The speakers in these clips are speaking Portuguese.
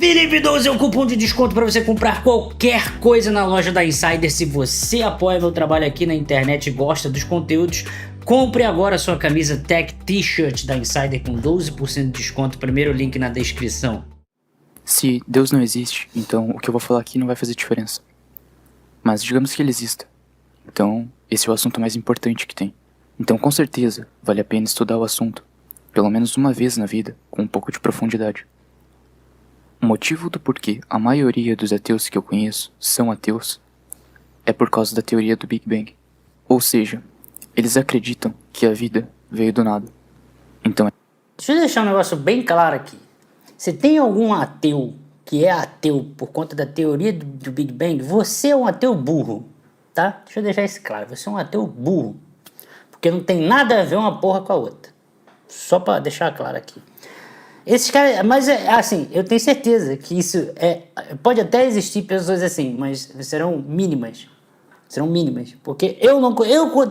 Felipe12 é o cupom de desconto para você comprar qualquer coisa na loja da Insider. Se você apoia meu trabalho aqui na internet e gosta dos conteúdos, compre agora sua camisa Tech T-shirt da Insider com 12% de desconto. Primeiro link na descrição. Se Deus não existe, então o que eu vou falar aqui não vai fazer diferença. Mas digamos que ele exista. Então, esse é o assunto mais importante que tem. Então, com certeza, vale a pena estudar o assunto, pelo menos uma vez na vida, com um pouco de profundidade. O motivo do porquê a maioria dos ateus que eu conheço são ateus é por causa da teoria do Big Bang. Ou seja, eles acreditam que a vida veio do nada. Então, Deixa eu deixar um negócio bem claro aqui. Se tem algum ateu que é ateu por conta da teoria do Big Bang, você é um ateu burro, tá? Deixa eu deixar isso claro, você é um ateu burro. Porque não tem nada a ver uma porra com a outra. Só pra deixar claro aqui. Esses caras, mas assim, eu tenho certeza que isso pode até existir pessoas assim, mas serão mínimas. Serão mínimas. Porque eu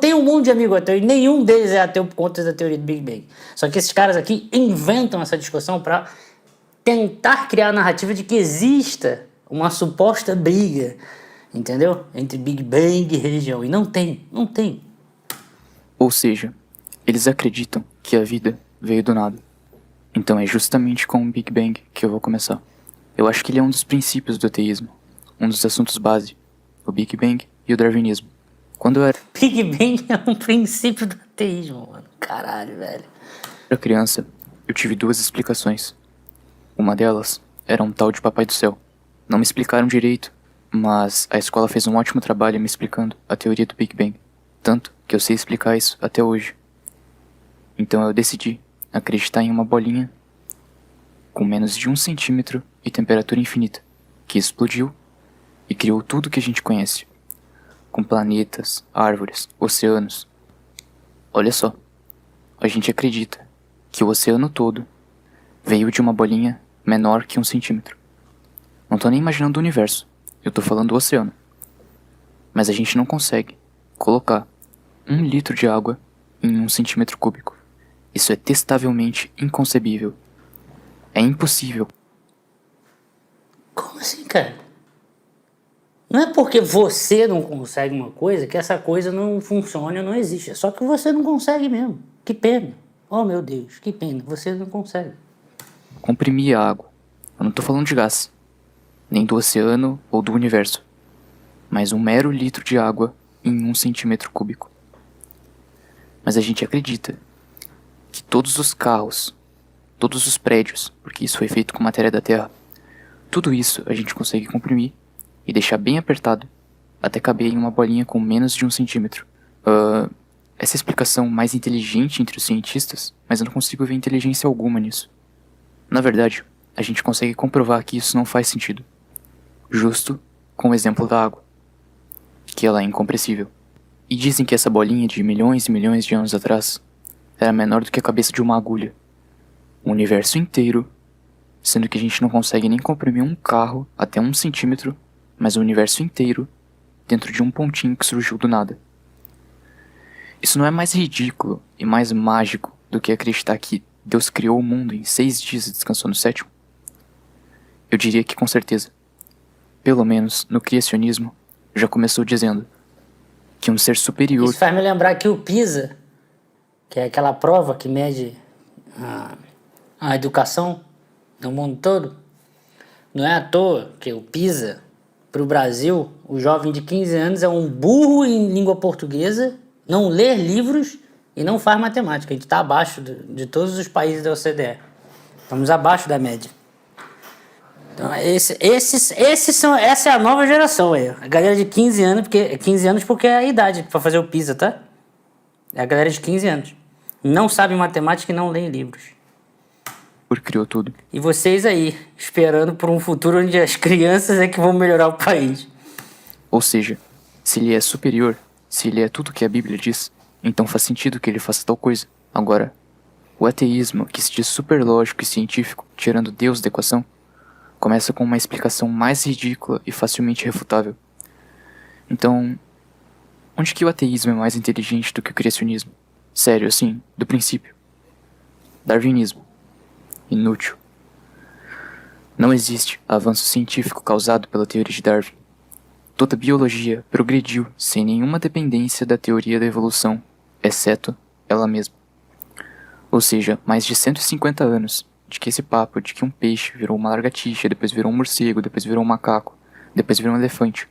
tenho um monte de amigos ateus e nenhum deles é ateu por conta da teoria do Big Bang. Só que esses caras aqui inventam essa discussão pra tentar criar a narrativa de que exista uma suposta briga, entendeu? Entre Big Bang e religião. E não tem. ou seja, eles acreditam que a vida veio do nada. Então é justamente com o Big Bang que eu vou começar. Eu acho que ele é um dos princípios do ateísmo, um dos assuntos base, o Big Bang e o darwinismo. Quando eu Big Bang é um princípio do ateísmo, mano. Caralho, velho. era criança, eu tive duas explicações. Uma delas era um tal de Papai do Céu. Não me explicaram direito, mas a escola fez um ótimo trabalho me explicando a teoria do Big Bang. Tanto que eu sei explicar isso até hoje. Então eu decidi acreditar em uma bolinha com menos de 1 centímetro e temperatura infinita, que explodiu e criou tudo que a gente conhece, com planetas, árvores, oceanos. Olha só, a gente acredita que o oceano todo veio de uma bolinha menor que 1 centímetro. Não tô nem imaginando o universo, eu tô falando do oceano. Mas a gente não consegue colocar 1 litro de água em 1 centímetro cúbico. Isso é testavelmente inconcebível. É impossível. Como assim, cara? Não é porque você não consegue uma coisa que essa coisa não funciona ou não existe. É só que você não consegue mesmo. Que pena. Oh, meu Deus, que pena. Você não consegue. Comprimir a água. Eu não tô falando de gás, nem do oceano ou do universo, mas 1 mero litro de água em 1 centímetro cúbico. Mas a gente acredita que todos os carros, todos os prédios, porque isso foi feito com matéria da Terra, tudo isso a gente consegue comprimir e deixar bem apertado até caber em uma bolinha com menos de 1 centímetro. Essa é a explicação mais inteligente entre os cientistas, mas eu não consigo ver inteligência alguma nisso. Na verdade, a gente consegue comprovar que isso não faz sentido. Justo com o exemplo da água, que ela é incompressível. E dizem que essa bolinha de milhões e milhões de anos atrás era menor do que a cabeça de uma agulha. O universo inteiro, sendo que a gente não consegue nem comprimir um carro até 1 centímetro, mas o universo inteiro dentro de um pontinho que surgiu do nada. Isso não é mais ridículo e mais mágico do que acreditar que Deus criou o mundo em 6 dias e descansou no 7º? Eu diria que com certeza. Pelo menos no criacionismo já começou dizendo que um ser superior... Isso faz me lembrar que o PISA, que é aquela prova que mede a educação no mundo todo, não é à toa que o PISA, para o Brasil, o jovem de 15 anos é um burro em língua portuguesa, não lê livros e não faz matemática. A gente está abaixo de todos os países da OCDE. Estamos abaixo da média. Então, essa é a nova geração aí. A galera de 15 anos porque é a idade para fazer o PISA, tá? É a galera de 15 anos. Não sabe matemática e não lê livros. criou tudo. E vocês aí, esperando por um futuro onde as crianças é que vão melhorar o país. Ou seja, se ele é superior, se ele é tudo que a Bíblia diz, então faz sentido que ele faça tal coisa. Agora, o ateísmo, que se diz super lógico e científico, tirando Deus da equação, começa com uma explicação mais ridícula e facilmente refutável. Então, onde que o ateísmo é mais inteligente do que o criacionismo? Sério, assim, do princípio. Darwinismo. Inútil. Não existe avanço científico causado pela teoria de Darwin. Toda a biologia progrediu sem nenhuma dependência da teoria da evolução, exceto ela mesma. Ou seja, mais de 150 anos de que esse papo de que um peixe virou uma lagartixa, depois virou um morcego, depois virou um macaco, depois virou um elefante,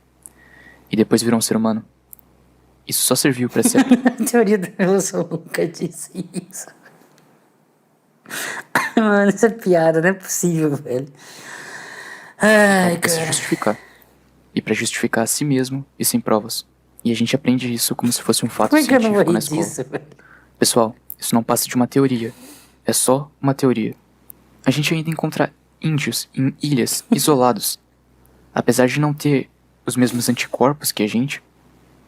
e depois virou um ser humano. Isso só serviu para ser... A teoria da evolução nunca disse isso. Mano, isso é piada, não é possível, velho. Ai, para se cara. justificar. E para justificar a si mesmo e sem provas. E a gente aprende isso como se fosse um fato Como é que eu não científico vou na rir escola. disso, velho? Pessoal, isso não passa de uma teoria. É só uma teoria. A gente ainda encontra índios em ilhas isolados. Apesar de não ter os mesmos anticorpos que a gente,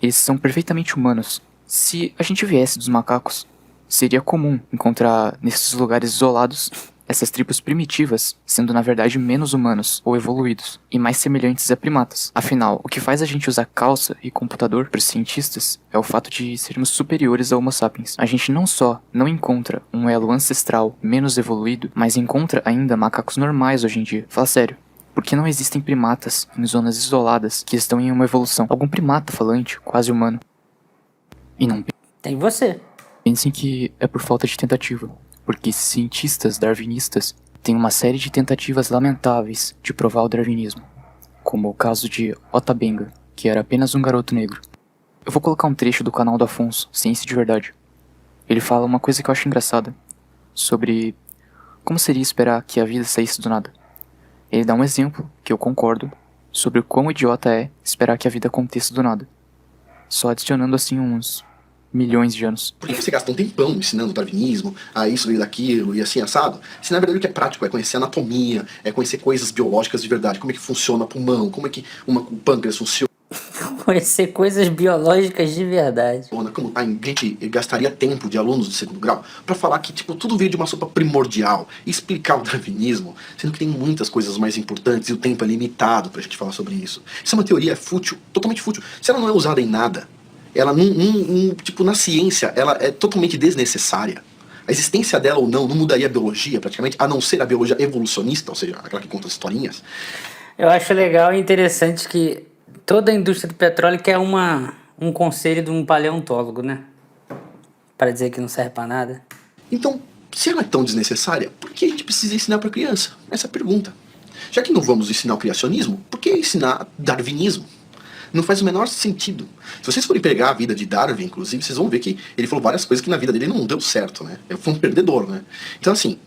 eles são perfeitamente humanos. Se a gente viesse dos macacos, seria comum encontrar nesses lugares isolados essas tribos primitivas, sendo na verdade menos humanos ou evoluídos, e mais semelhantes a primatas. Afinal, o que faz a gente usar calça e computador para os cientistas é o fato de sermos superiores ao Homo sapiens. A gente não só não encontra um elo ancestral menos evoluído, mas encontra ainda macacos normais hoje em dia. Fala sério. Por que não existem primatas em zonas isoladas que estão em uma evolução? Algum primata falante, quase humano. E não Tem você. pensem que é por falta de tentativa, porque cientistas darwinistas têm uma série de tentativas lamentáveis de provar o darwinismo, como o caso de Ota Benga, que era apenas um garoto negro. Eu vou colocar um trecho do canal do Afonso, Ciência de Verdade. Ele fala uma coisa que eu acho engraçada, sobre como seria esperar que a vida saísse do nada. Ele dá um exemplo, que eu concordo, sobre o quão idiota é esperar que a vida aconteça do nada, só adicionando assim uns milhões de anos. Por que você gasta um tempão ensinando darwinismo, a isso veio daquilo e assim assado? Se na verdade o que é prático é conhecer anatomia, é conhecer coisas biológicas de verdade, como é que funciona o pulmão, como é que o pâncreas funciona, Conhecer coisas biológicas de verdade. como a gente gastaria tempo de alunos do segundo grau pra falar que tipo tudo veio de uma sopa primordial e explicar o darwinismo, sendo que tem muitas coisas mais importantes e o tempo é limitado pra gente falar sobre isso. Isso é uma teoria fútil, totalmente fútil. Se ela não é usada em nada, ela tipo na ciência, ela é totalmente desnecessária. A existência dela ou não mudaria a biologia praticamente, a não ser a biologia evolucionista, ou seja, aquela que conta as historinhas. Eu acho legal e interessante que toda a indústria do petróleo quer um conselho de um paleontólogo, né? Para dizer que não serve para nada. Então, se ela é tão desnecessária, por que a gente precisa ensinar para criança? Essa é a pergunta. Já que não vamos ensinar o criacionismo, por que ensinar darwinismo? Não faz o menor sentido. Se vocês forem pegar a vida de Darwin, inclusive, vocês vão ver que ele falou várias coisas que na vida dele não deu certo, né? Ele foi um perdedor, né? Então, assim,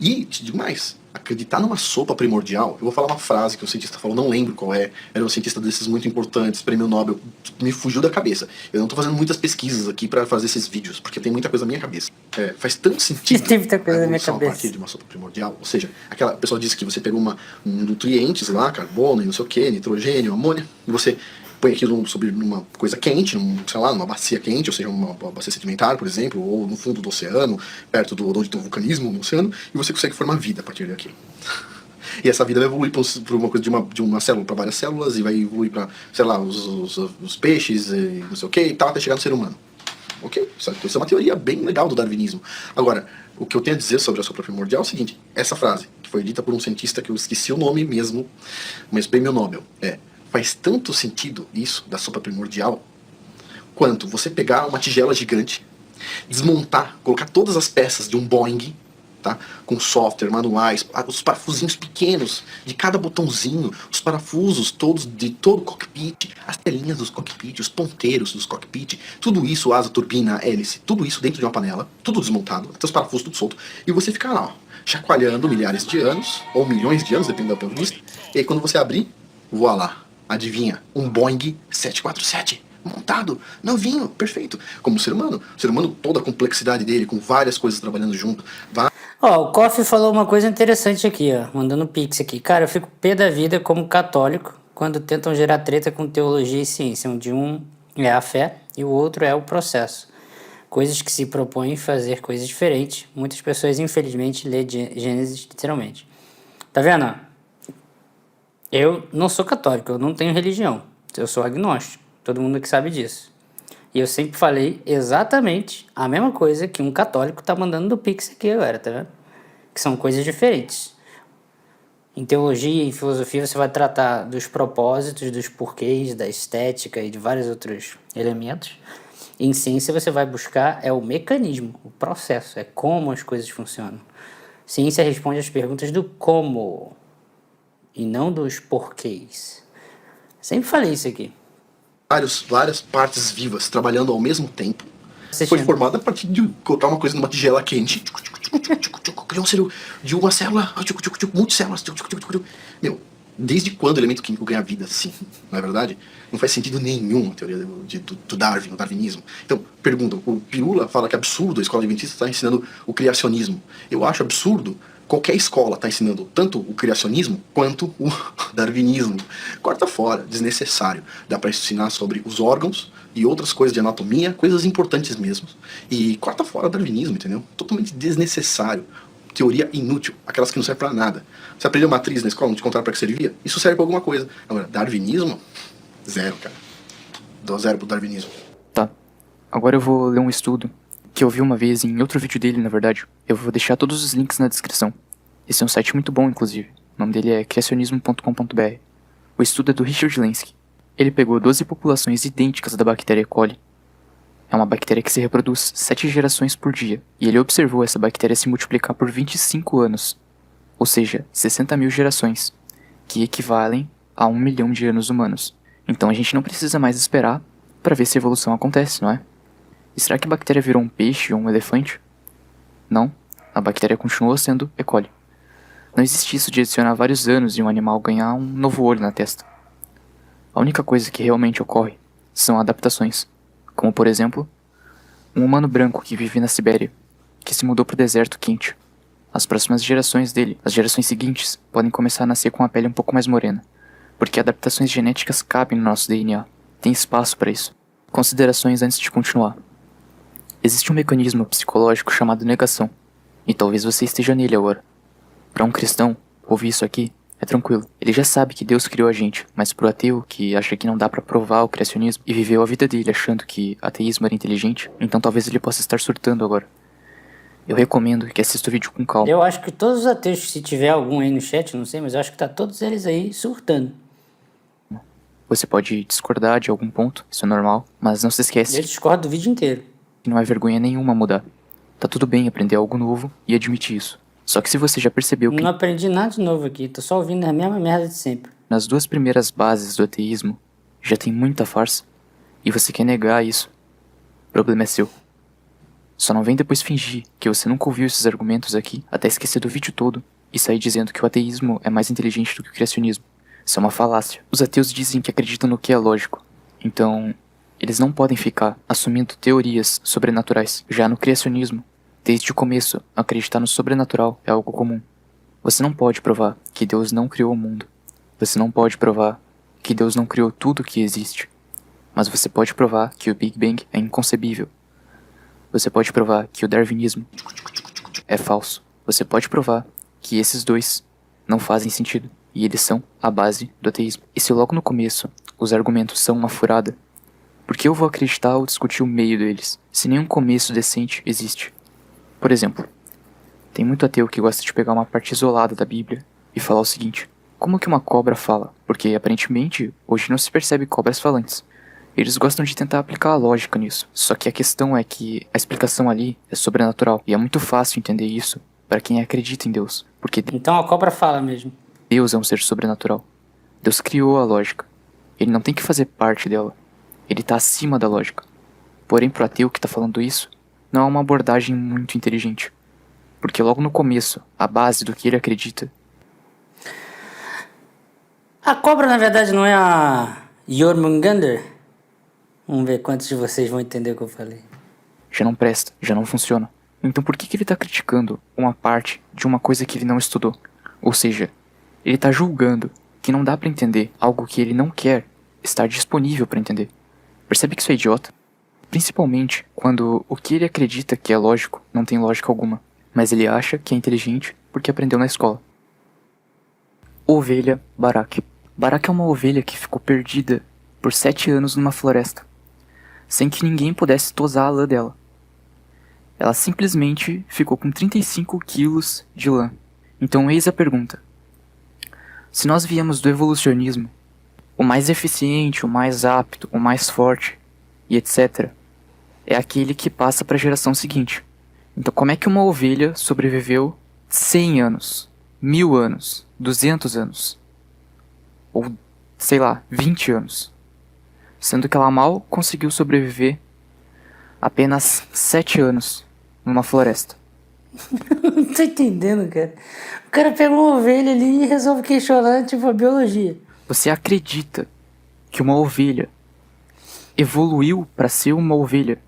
E, te digo mais, acreditar numa sopa primordial, eu vou falar uma frase que um cientista falou, não lembro qual é, era um cientista desses muito importantes, prêmio Nobel, me fugiu da cabeça. Eu não tô fazendo muitas pesquisas aqui pra fazer esses vídeos, porque tem muita coisa na minha cabeça. Faz tanto sentido Tem muita coisa a na minha evolução a cabeça. partir de uma sopa primordial, ou seja, aquela pessoa disse que você pegou nutrientes lá, carbono e não sei o que, nitrogênio, amônia, e você põe aquilo sobre numa coisa quente, sei lá, numa bacia quente, ou seja, uma bacia sedimentar, por exemplo, ou no fundo do oceano, perto de onde tem um vulcanismo no oceano, e você consegue formar vida a partir daquilo. E essa vida vai evoluir para uma coisa de uma célula para várias células, e vai evoluir para, sei lá, os peixes, e não sei o que, e tal, até chegar no ser humano. Ok? Isso é uma teoria bem legal do darwinismo. Agora, o que eu tenho a dizer sobre a sopa primordial é o seguinte, essa frase, que foi dita por um cientista que eu esqueci o nome mesmo, mas prêmio Nobel, faz tanto sentido isso da sopa primordial quanto você pegar uma tigela gigante, desmontar, colocar todas as peças de um Boeing, tá? Com software, manuais, os parafusinhos pequenos de cada botãozinho, os parafusos todos de todo o cockpit, as telinhas dos cockpit, os ponteiros dos cockpit, tudo isso, asa, turbina, hélice, tudo isso dentro de uma panela, tudo desmontado, até os parafusos tudo solto, e você fica lá, ó, chacoalhando milhares de anos, ou milhões de anos, dependendo da ponto de vista, e aí quando você abrir, voilá, adivinha, um Boeing 747 montado, novinho, perfeito. Como o ser humano, toda a complexidade dele, com várias coisas trabalhando junto. Ó, o Koff falou uma coisa interessante aqui, ó, mandando pix aqui. Cara, eu fico pé da vida como católico quando tentam gerar treta com teologia e ciência, onde um é a fé e o outro é o processo. Coisas que se propõem fazer coisas diferentes. Muitas pessoas, infelizmente, lê Gênesis literalmente. Tá vendo? Eu não sou católico, eu não tenho religião. Eu sou agnóstico. Todo mundo que sabe disso. E eu sempre falei exatamente a mesma coisa que um católico tá mandando do Pix aqui agora, tá vendo? Que são coisas diferentes. Em teologia e em filosofia você vai tratar dos propósitos, dos porquês, da estética e de vários outros elementos. Em ciência você vai buscar o mecanismo, o processo, é como as coisas funcionam. Ciência responde às perguntas do como e não dos porquês. Sempre falei isso aqui. Várias partes vivas trabalhando ao mesmo tempo. Foi Assistindo. formada a partir de colocar uma coisa numa tigela quente. Criou um cérebro de uma célula, multicélulas. Meu, desde quando o elemento químico ganha vida assim? Não é verdade? Não faz sentido nenhum a teoria do Darwin, o darwinismo. Então, perguntam, o Pirula fala que é absurdo a escola adventista estar ensinando o criacionismo. Eu acho absurdo qualquer escola estar ensinando tanto o criacionismo quanto o darwinismo. Corta fora, desnecessário. Dá para ensinar sobre os órgãos e outras coisas de anatomia, coisas importantes mesmo. E corta fora o darwinismo, entendeu? Totalmente desnecessário. Teoria inútil, aquelas que não servem pra nada. Você aprendeu matriz na escola, não te contaram pra que servia? Isso serve pra alguma coisa. Agora, darwinismo? Zero, cara. Dou zero pro darwinismo. Tá. Agora eu vou ler um estudo que eu vi uma vez em outro vídeo dele, na verdade. Eu vou deixar todos os links na descrição. Esse é um site muito bom, inclusive. O nome dele é criacionismo.com.br. O estudo é do Richard Lenski. Ele pegou 12 populações idênticas da bactéria E. coli. É uma bactéria que se reproduz 7 gerações por dia. E ele observou essa bactéria se multiplicar por 25 anos. Ou seja, 60 mil gerações. Que equivalem a 1 milhão de anos humanos. Então a gente não precisa mais esperar para ver se a evolução acontece, não é? E será que a bactéria virou um peixe ou um elefante? Não. A bactéria continua sendo E. coli. Não existe isso de adicionar vários anos e um animal ganhar um novo olho na testa. A única coisa que realmente ocorre são adaptações. Como, por exemplo, um humano branco que vive na Sibéria, que se mudou para o deserto quente. As próximas gerações dele, as gerações seguintes, podem começar a nascer com a pele um pouco mais morena, porque adaptações genéticas cabem no nosso DNA. Tem espaço para isso. Considerações antes de continuar. Existe um mecanismo psicológico chamado negação, e talvez você esteja nele agora. Para um cristão, ouvir isso aqui é tranquilo. Ele já sabe que Deus criou a gente, mas pro ateu, que acha que não dá pra provar o criacionismo e viveu a vida dele achando que ateísmo era inteligente, então talvez ele possa estar surtando agora. Eu recomendo que assista o vídeo com calma. Eu acho que todos os ateus, se tiver algum aí no chat, não sei, mas eu acho que tá todos eles aí surtando. Você pode discordar de algum ponto, isso é normal, mas não se esquece Eu discordo do vídeo inteiro. que não é vergonha nenhuma mudar. Tá tudo bem aprender algo novo e admitir isso. Só que se você já percebeu que Não aprendi nada de novo aqui, tô só ouvindo a mesma merda de sempre. nas 2 primeiras bases do ateísmo já tem muita farsa, e você quer negar isso, o problema é seu. Só não vem depois fingir que você nunca ouviu esses argumentos aqui, até esquecer do vídeo todo, e sair dizendo que o ateísmo é mais inteligente do que o criacionismo. Isso é uma falácia. Os ateus dizem que acreditam no que é lógico, então eles não podem ficar assumindo teorias sobrenaturais. Já no criacionismo, desde o começo, acreditar no sobrenatural é algo comum. Você não pode provar que Deus não criou o mundo. Você não pode provar que Deus não criou tudo que existe. Mas você pode provar que o Big Bang é inconcebível. Você pode provar que o darwinismo é falso. Você pode provar que esses dois não fazem sentido. E eles são a base do ateísmo. E se logo no começo os argumentos são uma furada, por que eu vou acreditar ou discutir o meio deles, se nenhum começo decente existe? Por exemplo, tem muito ateu que gosta de pegar uma parte isolada da Bíblia e falar o seguinte: como que uma cobra fala? Porque aparentemente hoje não se percebe cobras falantes. Eles gostam de tentar aplicar a lógica nisso. Só que a questão é que a explicação ali é sobrenatural. E é muito fácil entender isso para quem acredita em Deus. Porque Então a cobra fala mesmo. Deus é um ser sobrenatural. Deus criou a lógica. Ele não tem que fazer parte dela. Ele tá acima da lógica. Porém, pro ateu que tá falando isso, não é uma abordagem muito inteligente. Porque logo no começo, a base do que ele acredita... A cobra, na verdade, não é a Jormungandr? Vamos ver quantos de vocês vão entender o que eu falei. já não presta, já não funciona. Então por que ele tá criticando uma parte de uma coisa que ele não estudou? Ou seja, ele tá julgando que não dá pra entender algo que ele não quer estar disponível pra entender. Percebe que isso é idiota? Principalmente quando o que ele acredita que é lógico não tem lógica alguma, mas ele acha que é inteligente porque aprendeu na escola. Ovelha Barak. Barak é uma ovelha que ficou perdida por 7 anos numa floresta, sem que ninguém pudesse tosar a lã dela. Ela simplesmente ficou com 35 quilos de lã. Então eis a pergunta: Se nós viemos do evolucionismo, o mais eficiente, o mais apto, o mais forte e etc. é aquele que passa para a geração seguinte. Então como é que uma ovelha sobreviveu 100 anos, 1000 anos, 200 anos? Ou, sei lá, 20 anos? Sendo que ela mal conseguiu sobreviver apenas 7 anos numa floresta. Não tô entendendo, cara. O cara pega uma ovelha ali e resolve questionar, tipo, a biologia. Você acredita que uma ovelha evoluiu para ser uma ovelha?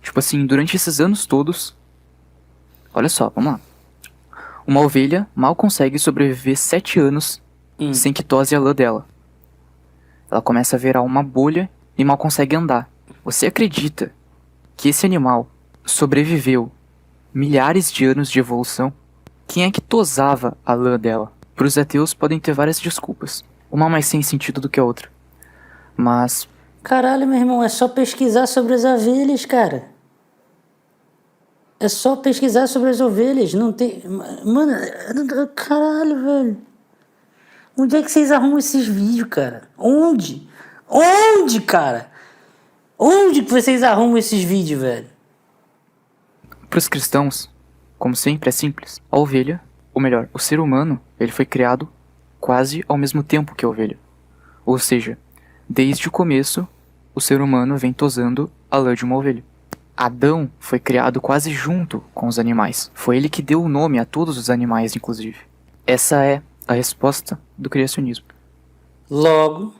Tipo assim, durante esses anos todos... Olha só, vamos lá. Uma ovelha mal consegue sobreviver 7 anos sem que tose a lã dela. Ela começa a virar uma bolha e mal consegue andar. Você acredita que esse animal sobreviveu milhares de anos de evolução? Quem é que tosava a lã dela? Para os ateus podem ter várias desculpas, uma mais sem sentido do que a outra. Mas... Caralho, meu irmão, é só pesquisar sobre as ovelhas, cara. É só pesquisar sobre as ovelhas, não tem... Mano, caralho, velho. Onde é que vocês arrumam esses vídeos, cara? Onde? Onde, cara? Onde que vocês arrumam esses vídeos, velho? Para os cristãos, como sempre, é simples. A ovelha, ou melhor, o ser humano, ele foi criado quase ao mesmo tempo que a ovelha. Ou seja, desde o começo, o ser humano vem tosando a lã de uma ovelha. Adão foi criado quase junto com os animais. Foi ele que deu o nome a todos os animais, inclusive. Essa é a resposta do criacionismo. Logo,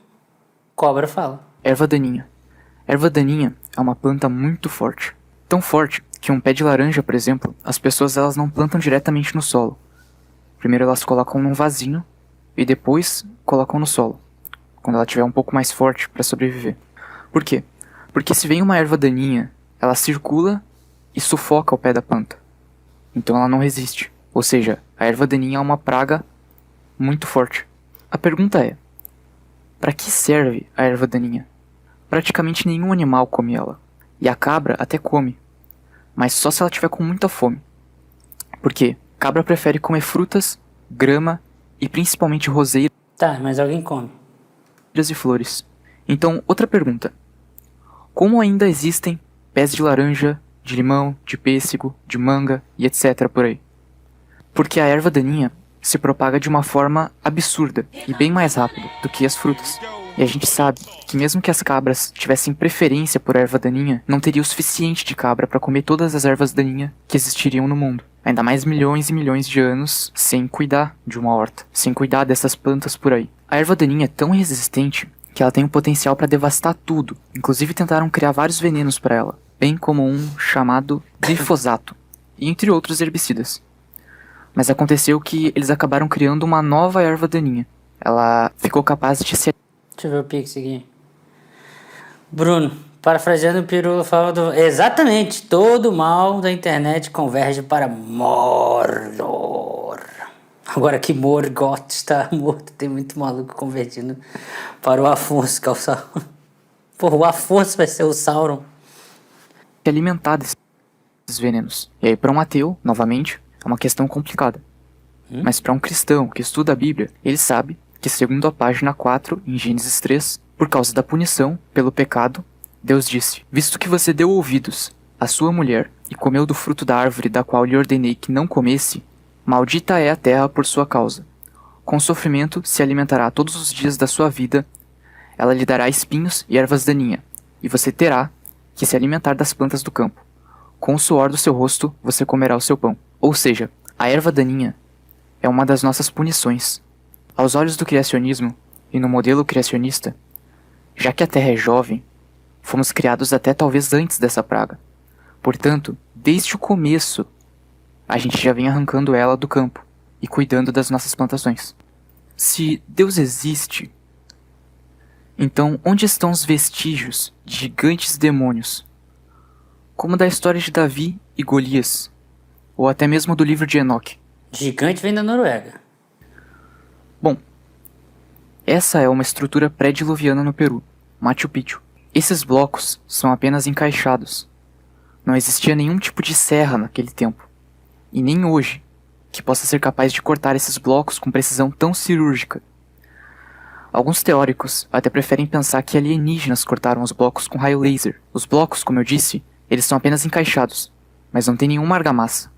cobra fala. Erva daninha. Erva daninha é uma planta muito forte. Tão forte que um pé de laranja, por exemplo, as pessoas elas não plantam diretamente no solo. Primeiro elas colocam num vasinho e depois colocam no solo, quando ela estiver um pouco mais forte para sobreviver. Por quê? Porque se vem uma erva daninha, ela circula e sufoca o pé da planta. Então ela não resiste. Ou seja, a erva daninha é uma praga muito forte. A pergunta é: para que serve a erva daninha? Praticamente nenhum animal come ela. E a cabra até come, mas só se ela tiver com muita fome. Por quê? Cabra prefere comer frutas, grama e principalmente roseiras Tá, mas alguém come. e flores. Então, outra pergunta. Como ainda existem pés de laranja, de limão, de pêssego, de manga e etc. por aí? Porque a erva daninha se propaga de uma forma absurda e bem mais rápido do que as frutas. E a gente sabe que mesmo que as cabras tivessem preferência por erva daninha, não teria o suficiente de cabra para comer todas as ervas daninhas que existiriam no mundo. Ainda mais milhões e milhões de anos sem cuidar de uma horta, sem cuidar dessas plantas por aí. A erva daninha é tão resistente que ela tem o potencial para devastar tudo. Inclusive tentaram criar vários venenos para ela, bem como um chamado glifosato, e entre outros herbicidas. Mas aconteceu que eles acabaram criando uma nova erva daninha. Ela ficou capaz de se... Deixa eu ver o pix aqui. Bruno, parafraseando o Pirula, fala do... Exatamente, todo mal da internet converge para Mordor. Agora que Morgoth está morto, tem muito maluco convergindo para o Afonso, que é o Sauron. Porra, o Afonso vai ser o Sauron. alimentar desses venenos. E aí, para um ateu, novamente, é uma questão complicada. Mas para um cristão que estuda a Bíblia, ele sabe que, segundo a página 4, em Gênesis 3, por causa da punição pelo pecado, Deus disse: visto que você deu ouvidos à sua mulher e comeu do fruto da árvore da qual lhe ordenei que não comesse, maldita é a terra por sua causa. Com sofrimento se alimentará todos os dias da sua vida, ela lhe dará espinhos e ervas daninhas, e você terá que se alimentar das plantas do campo. Com o suor do seu rosto você comerá o seu pão. Ou seja, a erva daninha é uma das nossas punições. Aos olhos do criacionismo e no modelo criacionista, já que a Terra é jovem, fomos criados até talvez antes dessa praga. Portanto, desde o começo, a gente já vem arrancando ela do campo e cuidando das nossas plantações. Se Deus existe, então onde estão os vestígios de gigantes demônios, como da história de Davi e Golias, ou até mesmo do livro de Enoque? Gigante vem da Noruega. Bom, essa é uma estrutura pré-diluviana no Peru, Machu Picchu. Esses blocos são apenas encaixados. Não existia nenhum tipo de serra naquele tempo, e nem hoje. que possa ser capaz de cortar esses blocos com precisão tão cirúrgica. Alguns teóricos até preferem pensar que alienígenas cortaram os blocos com raio laser. Os blocos, como eu disse, eles são apenas encaixados, mas não tem nenhuma argamassa.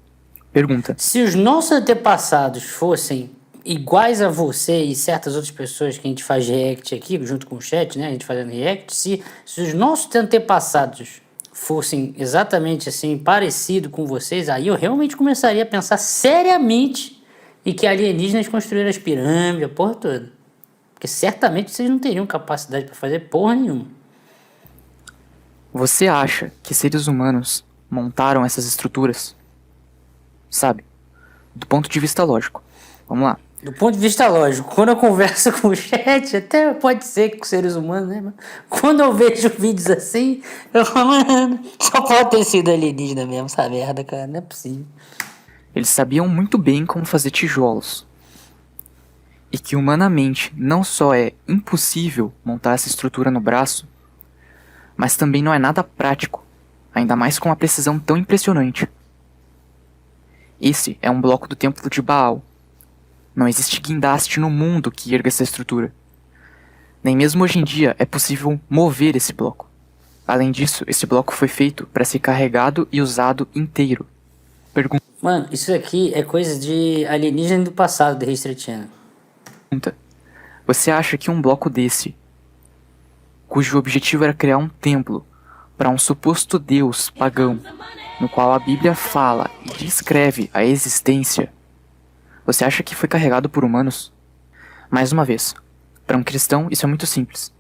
Pergunta: se os nossos antepassados fossem iguais a você e certas outras pessoas que a gente faz react aqui, junto com o chat, né? A gente fazendo react, se os nossos antepassados fossem exatamente assim, parecido com vocês, aí eu realmente começaria a pensar seriamente em que alienígenas construíram as pirâmides, a porra toda. Porque certamente vocês não teriam capacidade para fazer porra nenhuma. Você acha que seres humanos montaram essas estruturas? Sabe? Do ponto de vista lógico. Vamos lá. Do ponto de vista lógico, quando eu converso com o chat, até pode ser que com seres humanos, né? Mas quando eu vejo vídeos assim, eu falo, mano, só pode ter sido alienígena mesmo, essa merda, cara, não é possível. Eles sabiam muito bem como fazer tijolos. E que humanamente não só é impossível montar essa estrutura no braço, mas também não é nada prático, ainda mais com uma precisão tão impressionante. Esse é um bloco do Templo de Baal. Não existe guindaste no mundo que erga essa estrutura. Nem mesmo hoje em dia é possível mover esse bloco. Além disso, esse bloco foi feito para ser carregado e usado inteiro. Pergunta: mano, isso aqui é coisa de alienígena do passado, de History Channel. você acha que um bloco desse, cujo objetivo era criar um templo para um suposto deus pagão, no qual a Bíblia fala e descreve a existência, você acha que foi carregado por humanos? Mais uma vez, para um cristão isso é muito simples.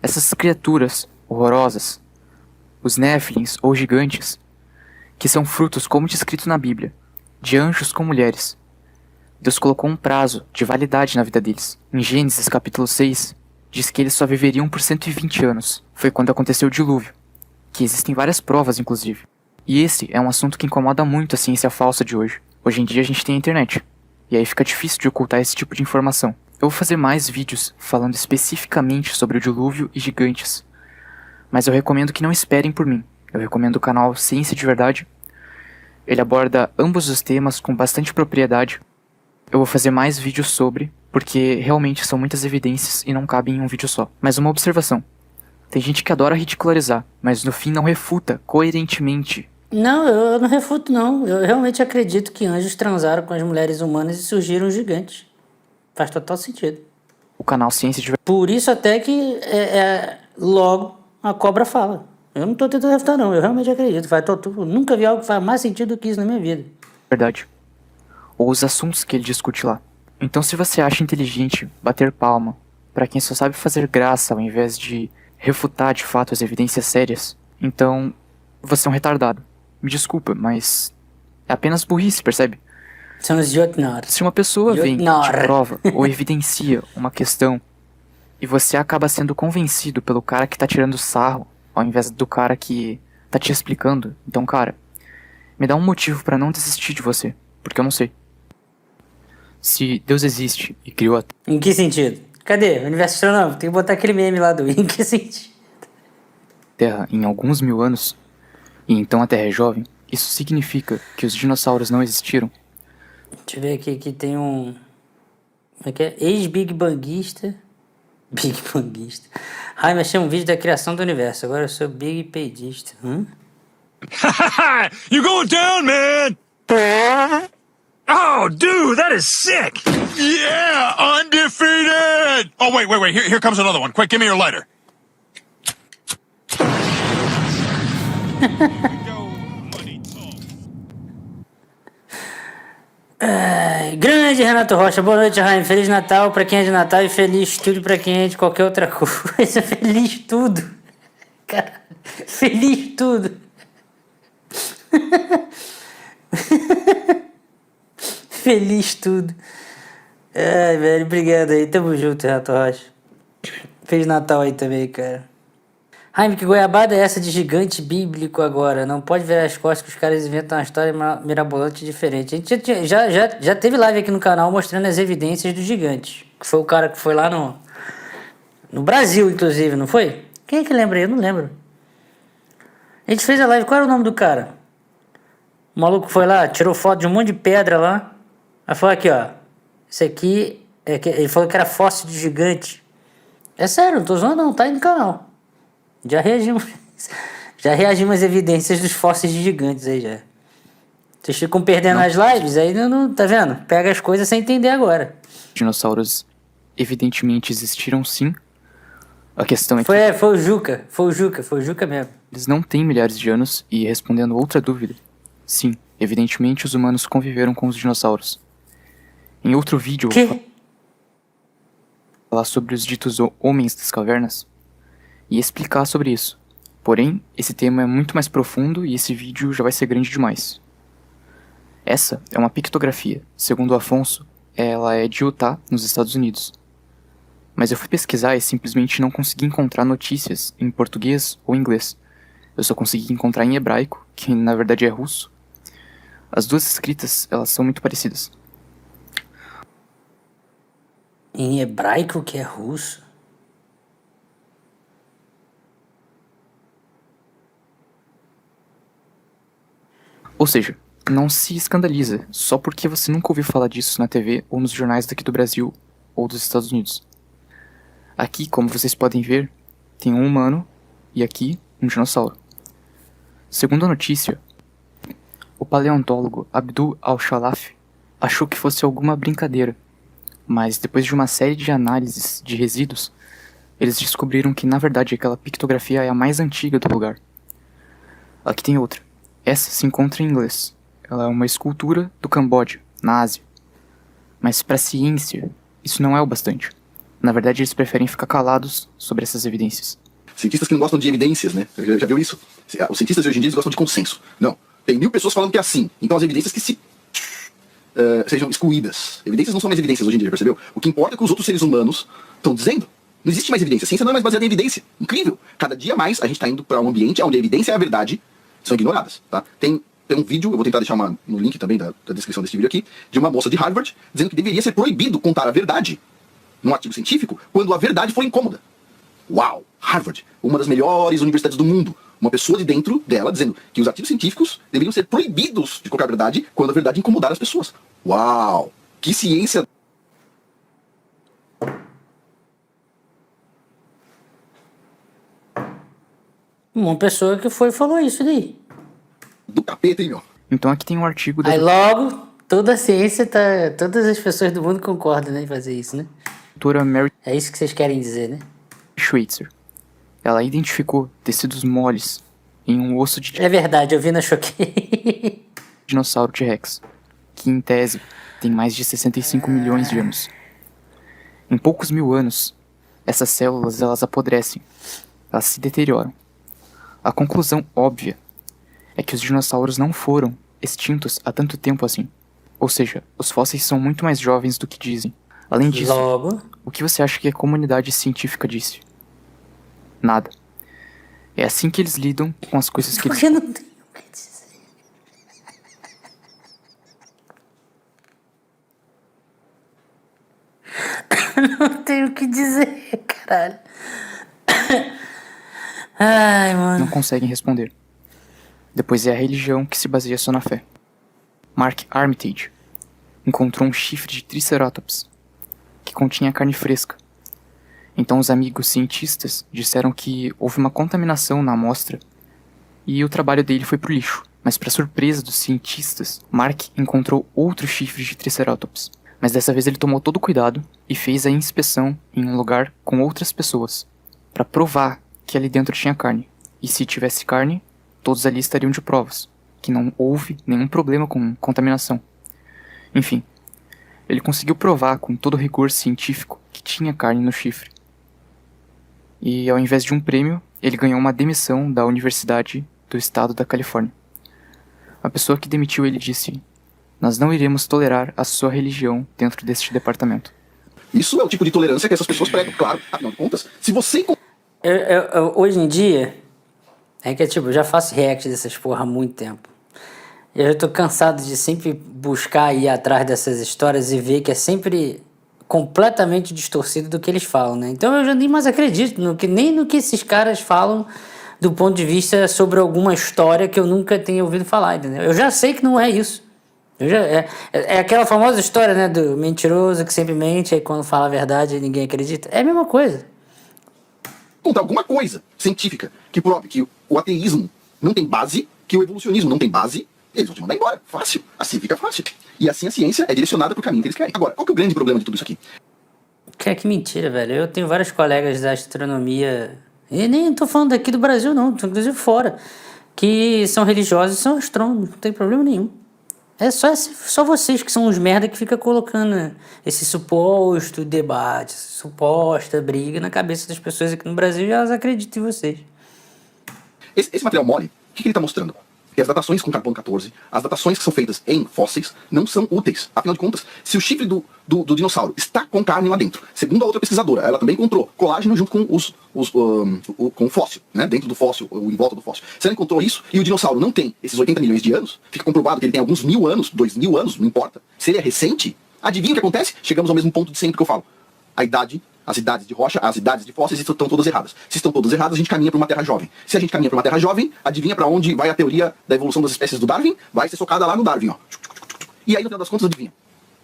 Essas criaturas horrorosas, os Néfilins ou gigantes, que são frutos, como descrito na Bíblia, de anjos com mulheres, Deus colocou um prazo de validade na vida deles. Em Gênesis capítulo 6, diz que eles só viveriam por 120 anos. Foi quando aconteceu o dilúvio, que existem várias provas inclusive. E esse é um assunto que incomoda muito a ciência falsa de hoje. Hoje em dia a gente tem a internet, e aí fica difícil de ocultar esse tipo de informação. Eu vou fazer mais vídeos falando especificamente sobre o dilúvio e gigantes, mas eu recomendo que não esperem por mim. Eu recomendo o canal Ciência de Verdade. Ele aborda ambos os temas com bastante propriedade. Eu vou fazer mais vídeos sobre, porque realmente são muitas evidências e não cabem em um vídeo só. Mas uma observação: tem gente que adora ridicularizar, mas no fim não refuta coerentemente. Não, eu não refuto não. Eu realmente acredito que anjos transaram com as mulheres humanas e surgiram gigantes. Faz total sentido. O canal Ciência de Verdade. Por isso até que logo a cobra fala. Eu não tô tentando refutar não, eu realmente acredito. Eu nunca vi algo que faz mais sentido do que isso na minha vida. Verdade. Ou os assuntos que ele discute lá. Então, se você acha inteligente bater palma para quem só sabe fazer graça ao invés de refutar de fato as evidências sérias, então você é um retardado. Me desculpa, mas é apenas burrice, percebe? São os idiotnores. Se uma pessoa vem, te prova ou evidencia uma questão e você acaba sendo convencido pelo cara que tá tirando sarro ao invés do cara que tá te explicando, então, cara, me dá um motivo pra não desistir de você, porque eu não sei. Se Deus existe e criou a Em que sentido? Cadê? O universo astronômico? Tem que botar aquele meme lá do em que sentido? Terra em alguns mil anos, e então a Terra é jovem, isso significa que os dinossauros não existiram? Deixa eu ver aqui, que tem um... Como é que é? Ex-Big Bangista. Big Bangista. Ai, mas achei um vídeo da criação do universo. Agora eu sou Big Pedista. You going down, man? Oh, dude, that is sick. Yeah, undefeated. Oh, wait. Here comes another one. Quick, give me your lighter. Grande Renato Rocha, boa noite, Raim. Feliz Natal pra quem é de Natal e feliz tudo pra quem é de qualquer outra coisa. Feliz tudo. Cara, feliz tudo. Feliz tudo. Ai, velho, obrigado aí. Tamo junto, Renato Rocha. Feliz Natal aí também, cara. Jaime, que goiabada é essa de gigante bíblico agora? Não pode virar as costas que os caras inventam uma história mirabolante diferente. A gente já teve live aqui no canal mostrando as evidências dos gigantes. Que foi o cara que foi lá no Brasil, inclusive, não foi? Quem é que lembra aí? Eu não lembro. A gente fez a live. Qual era o nome do cara? O maluco foi lá, tirou foto de um monte de pedra lá. Aí falou aqui, ó. Isso aqui, ele falou que era fóssil de gigante. É sério, não tô zoando não, tá aí no canal. Já reagimos às evidências dos fósseis de gigantes aí já. Vocês ficam perdendo as lives, aí não, tá vendo? Pega as coisas sem entender agora. Dinossauros evidentemente existiram sim. A questão é que Foi o Juca mesmo. eles não têm milhares de anos e, respondendo outra dúvida, sim, evidentemente os humanos conviveram com os dinossauros. Em outro vídeo eu vou Que? falar sobre os ditos homens das cavernas e explicar sobre isso. Porém, esse tema é muito mais profundo e esse vídeo já vai ser grande demais. Essa é uma pictografia. Segundo o Afonso, ela é de Utah, nos Estados Unidos. Mas eu fui pesquisar e simplesmente não consegui encontrar notícias em português ou inglês. Eu só consegui encontrar em hebraico, que na verdade é russo. As duas escritas, elas são muito parecidas. Em hebraico que é russo? Ou seja, não se escandaliza só porque você nunca ouviu falar disso na TV ou nos jornais daqui do Brasil ou dos Estados Unidos. Aqui, como vocês podem ver, tem um humano e aqui um dinossauro. Segundo a notícia, o paleontólogo Abdul Al-Shalaf achou que fosse alguma brincadeira, mas depois de uma série de análises de resíduos, eles descobriram que na verdade aquela pictografia é a mais antiga do lugar. Aqui tem outra. Essa se encontra em inglês. Ela é uma escultura do Camboja, na Ásia. Mas para a ciência, isso não é o bastante. Na verdade, eles preferem ficar calados sobre essas evidências. Cientistas que não gostam de evidências, né? Já viu isso? Os cientistas de hoje em dia eles gostam de consenso. Não. Tem 1000 pessoas falando que é assim. Então as evidências que sejam excluídas. Evidências não são mais evidências hoje em dia, percebeu? O que importa é que os outros seres humanos estão dizendo. Não existe mais evidência. A ciência não é mais baseada em evidência. Incrível. Cada dia mais a gente está indo para um ambiente onde a evidência e a verdade são ignoradas. Tá? Tem um vídeo, eu vou tentar deixar no link também da descrição desse vídeo aqui, de uma moça de Harvard dizendo que deveria ser proibido contar a verdade num artigo científico quando a verdade for incômoda. Uau! Harvard, uma das melhores universidades do mundo. Uma pessoa de dentro dela dizendo que os artigos científicos deveriam ser proibidos de colocar a verdade quando a verdade incomodar as pessoas. Uau! Que ciência! Uma pessoa que falou isso daí. Do capeta, hein, meu? Então aqui tem um artigo da Aí logo, toda a ciência todas as pessoas do mundo concordam, né, em fazer isso, né? doutora Mary É isso que vocês querem dizer, né? Schweitzer. Ela identificou tecidos moles em um osso de É verdade, eu vi na Choquei. dinossauro T-Rex, que em tese tem mais de 65 milhões de anos. Em poucos mil anos, essas células elas apodrecem, elas se deterioram. A conclusão óbvia é que os dinossauros não foram extintos há tanto tempo assim. Ou seja, os fósseis são muito mais jovens do que dizem. Além disso, Logo, o que você acha que a comunidade científica disse? Nada. É assim que eles lidam com as coisas que eles... porque não tem o que dizer. Não tenho o que dizer, caralho. Ai, não mano. conseguem responder. Depois é a religião que se baseia só na fé. Mark Armitage encontrou um chifre de Triceratops que continha carne fresca. Então os amigos cientistas disseram que houve uma contaminação na amostra e o trabalho dele foi pro lixo. Mas para surpresa dos cientistas, Mark encontrou outro chifre de Triceratops. Mas dessa vez ele tomou todo o cuidado e fez a inspeção em um lugar com outras pessoas para provar que ali dentro tinha carne. E se tivesse carne, todos ali estariam de provas, que não houve nenhum problema com contaminação. Enfim, ele conseguiu provar com todo o rigor científico que tinha carne no chifre. E ao invés de um prêmio, ele ganhou uma demissão da Universidade do Estado da Califórnia. A pessoa que demitiu ele disse: "Nós não iremos tolerar a sua religião dentro deste departamento." Isso é o tipo de tolerância que essas pessoas pregam, claro. Afinal de contas, se você... Hoje em dia, é que tipo, eu já faço react dessas porra há muito tempo. Eu já tô cansado de sempre buscar ir atrás dessas histórias e ver que é sempre completamente distorcido do que eles falam, né? Então eu já nem mais acredito nem no que esses caras falam do ponto de vista sobre alguma história que eu nunca tenha ouvido falar, entendeu? Eu já sei que não é isso. É aquela famosa história, né, do mentiroso que sempre mente, aí quando fala a verdade ninguém acredita. É a mesma coisa. Contar alguma coisa científica que prove que o ateísmo não tem base, que o evolucionismo não tem base, eles vão te mandar embora. Fácil. Assim fica fácil. E assim a ciência é direcionada pro caminho que eles querem. Agora, qual que é o grande problema de tudo isso aqui? Que mentira, velho. Eu tenho vários colegas da astronomia, e nem tô falando daqui do Brasil, não, tô inclusive fora, que são religiosos e são astrônomos, não tem problema nenhum. É só vocês que são os merda que fica colocando esse suposto debate, essa suposta briga na cabeça das pessoas aqui no Brasil e elas acreditam em vocês. Esse material mole, o que ele está mostrando? Que as datações com carbono 14, as datações que são feitas em fósseis, não são úteis. Afinal de contas, se o chifre do dinossauro está com carne lá dentro, segundo a outra pesquisadora, ela também encontrou colágeno junto com com o fóssil, né? Dentro do fóssil, ou em volta do fóssil. Se ela encontrou isso, e o dinossauro não tem esses 80 milhões de anos, fica comprovado que ele tem alguns 1000 anos, 2000 anos, não importa. Se ele é recente, adivinha o que acontece? Chegamos ao mesmo ponto de sempre que eu falo. As idades de rocha, as idades de fósseis estão todas erradas. Se estão todas erradas, a gente caminha para uma Terra jovem. Se a gente caminha para uma Terra jovem, adivinha para onde vai a teoria da evolução das espécies do Darwin? Vai ser socada lá no Darwin, ó. E aí, no final das contas, adivinha.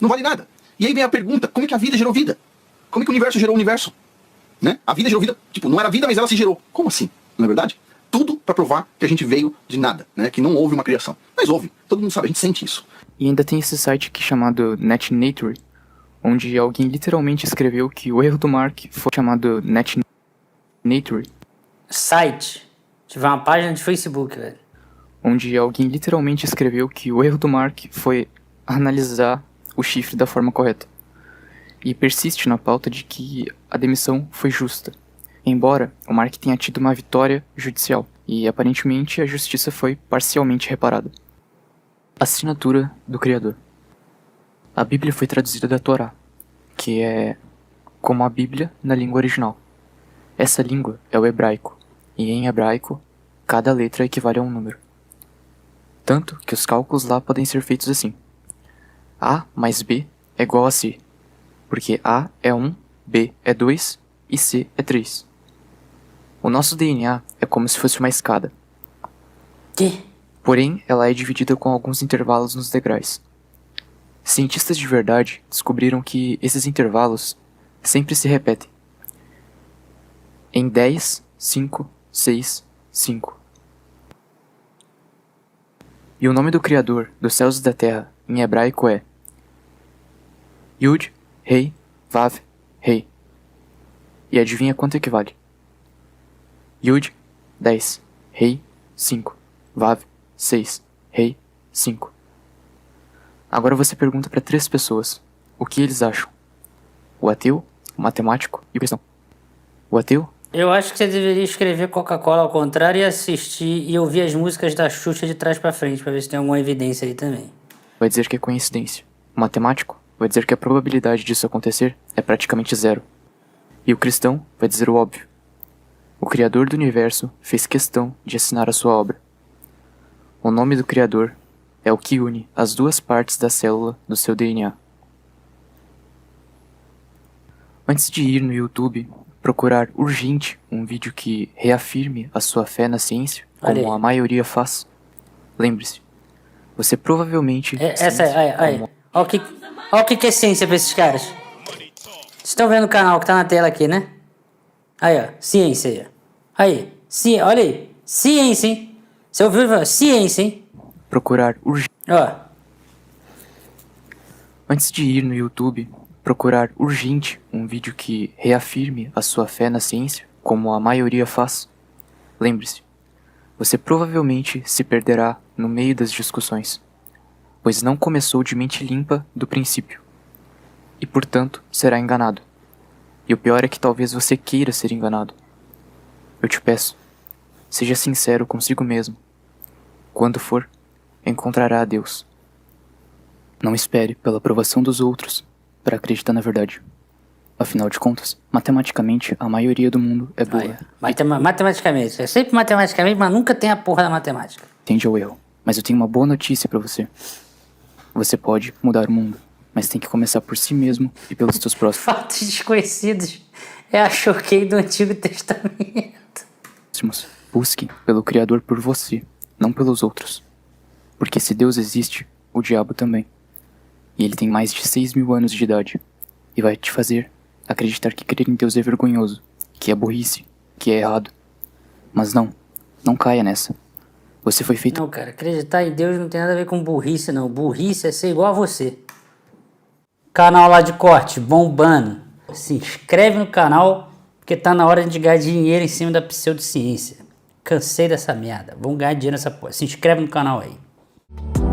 Não vale nada. E aí vem a pergunta, como é que a vida gerou vida? Como é que o universo gerou o universo? Né? A vida gerou vida, tipo, não era vida, mas ela se gerou. Como assim? Não é verdade? Tudo para provar que a gente veio de nada, né? Que não houve uma criação. Mas houve. Todo mundo sabe, a gente sente isso. E ainda tem esse site aqui chamado NetNature, onde alguém literalmente escreveu que o erro do Mark foi chamado NetNature. Site. Tiver uma página de Facebook, velho. Onde alguém literalmente escreveu que o erro do Mark foi analisar o chifre da forma correta. E persiste na pauta de que a demissão foi justa, embora o Mark tenha tido uma vitória judicial, e aparentemente a justiça foi parcialmente reparada. Assinatura do Criador. A Bíblia foi traduzida da Torá, que é como a Bíblia na língua original. Essa língua é o hebraico, e em hebraico, cada letra equivale a um número. Tanto que os cálculos lá podem ser feitos assim. A mais B é igual a C, porque A é 1, B é 2 e C é 3. O nosso DNA é como se fosse uma escada. Que? Porém, ela é dividida com alguns intervalos nos degraus. Cientistas de verdade descobriram que esses intervalos sempre se repetem. Em 10, 5, 6, 5. E o nome do Criador dos céus e da terra em hebraico é Yud, Rei, Vav, Rei. E adivinha quanto equivale? Yud, 10, Rei, 5, Vav, 6, Rei, 5. Agora você pergunta para 3 pessoas o que eles acham. O ateu, o matemático e o cristão. O ateu? Eu acho que você deveria escrever Coca-Cola ao contrário e assistir e ouvir as músicas da Xuxa de trás pra frente pra ver se tem alguma evidência aí também. Vai dizer que é coincidência. O matemático vai dizer que a probabilidade disso acontecer é praticamente zero. E o cristão vai dizer o óbvio. O Criador do Universo fez questão de assinar a sua obra. O nome do Criador é o que une as duas partes da célula do seu DNA. Antes de ir no YouTube procurar urgente um vídeo que reafirme a sua fé na ciência, como a maioria faz, lembre-se, você provavelmente... Olha o que é ciência pra esses caras. Vocês estão vendo o canal que tá na tela aqui, né? Aí, ó, ciência aí. Aí, olha aí, ciência, hein? Você ouviu? Ciência, hein? Procurar urgente... Antes de ir no YouTube procurar urgente um vídeo que reafirme a sua fé na ciência, como a maioria faz, lembre-se, você provavelmente se perderá no meio das discussões, pois não começou de mente limpa do princípio, e portanto será enganado. E o pior é que talvez você queira ser enganado. Eu te peço, seja sincero consigo mesmo. Quando for, encontrará a Deus. Não espere pela aprovação dos outros para acreditar na verdade. Afinal de contas, matematicamente, a maioria do mundo é boa. Matematicamente. É sempre matematicamente, mas nunca tem a porra da matemática. Tende ao erro. Mas eu tenho uma boa notícia pra você. Você pode mudar o mundo, mas tem que começar por si mesmo e pelos seus próximos. Fatos desconhecidos é a choquei do Antigo Testamento. Busque pelo Criador por você, não pelos outros. Porque se Deus existe, o diabo também. E ele tem mais de 6.000 anos de idade. E vai te fazer acreditar que crer em Deus é vergonhoso, que é burrice, que é errado. Mas não caia nessa. Você foi feito... Não, cara, acreditar em Deus não tem nada a ver com burrice, não. Burrice é ser igual a você. Canal lá de corte, bombando. Se inscreve no canal, porque tá na hora de ganhar dinheiro em cima da pseudociência. Cansei dessa merda. Vamos ganhar dinheiro nessa porra. Se inscreve no canal aí.